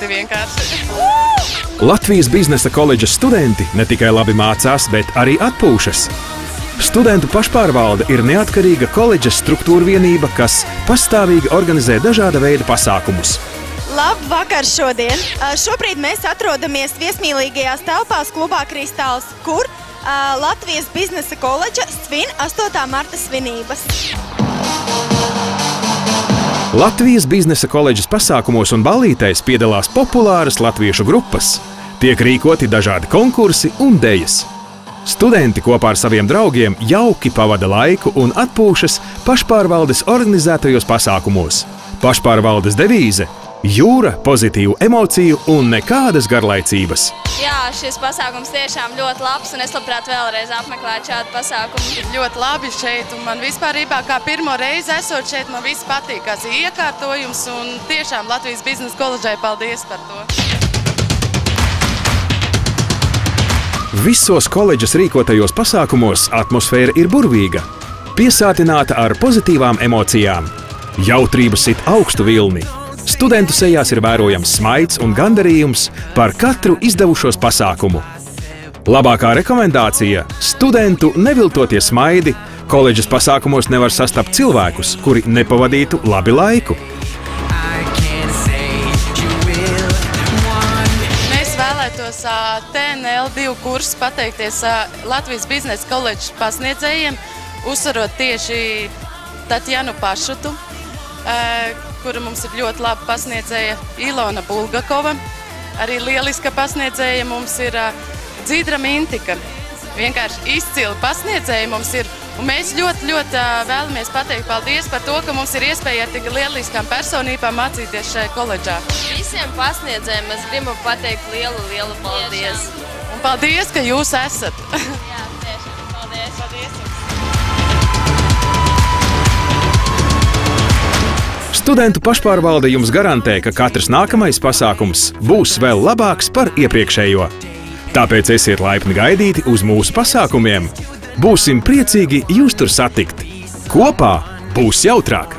ļoti vienkārši. Latvijas biznesa koledžas studenti ne tikai labi mācās, bet arī atpūšas. Studentu pašpārvalde ir neatkarīga koledžas struktūra vienība, kas pastāvīgi organizē dažāda veida pasākumus. Labvakar šodien! Šobrīd mēs atrodamies viesmīlīgajās telpās klubā Kristāls, kur Latvijas biznesa koledža svin 8. marta svinības. Latvijas biznesa koledžas pasākumos un ballītēs piedalās populāras latviešu grupas. Tiek rīkoti dažādi konkursi un dejas. Studenti kopā ar saviem draugiem jauki pavada laiku un atpūšas pašpārvaldes organizētajos pasākumos. Pašpārvaldes devīze – jūra, pozitīvu emociju un nekādas garlaicības. Jā, šis pasākums tiešām ļoti labs, un es labprāt vēlreiz apmeklētu šādu pasākumu. Ļoti labi šeit, un man vispārībā kā pirmo reizi esot šeit, man viss patīk, kāds ir iekārtojums, un tiešām Latvijas biznesa koledžai paldies par to. Visos koledžas rīkotajos pasākumos atmosfēra ir burvīga, piesātināta ar pozitīvām emocijām. Jautrība sit augstu vilni. Studentu sejās ir vērojams smaids un gandarījums par katru izdevušos pasākumu. Labākā rekomendācija – studentu neviltotie smaidi. Koledžas pasākumos nevar sastapt cilvēkus, kuri nepavadītu labi laiku. Mēs vēlētos TNL2 kursu pateikties Latvijas biznesa koledžas pasniedzējiem, uzsvarot tieši Tatjanu Pašutu, kura mums ir ļoti laba pasniedzēja Ilona Bulgakova. Arī lieliska pasniedzēja mums ir Dzidra Mintika. Vienkārši izcili pasniedzēja mums ir, un mēs ļoti vēlamies pateikt paldies par to, ka mums ir iespēja ar tik lieliskām personībām mācīties šajā koledžā. Visiem pasniedzējiem es gribu pateikt lielu paldies. Un paldies, ka jūs esat. Jā, tiešām. Paldies. Paldies. Studentu pašpārvalde jums garantē, ka katrs nākamais pasākums būs vēl labāks par iepriekšējo. Tāpēc esiet laipni gaidīti uz mūsu pasākumiem. Būsim priecīgi jūs tur satikt. Kopā būs jautrāk!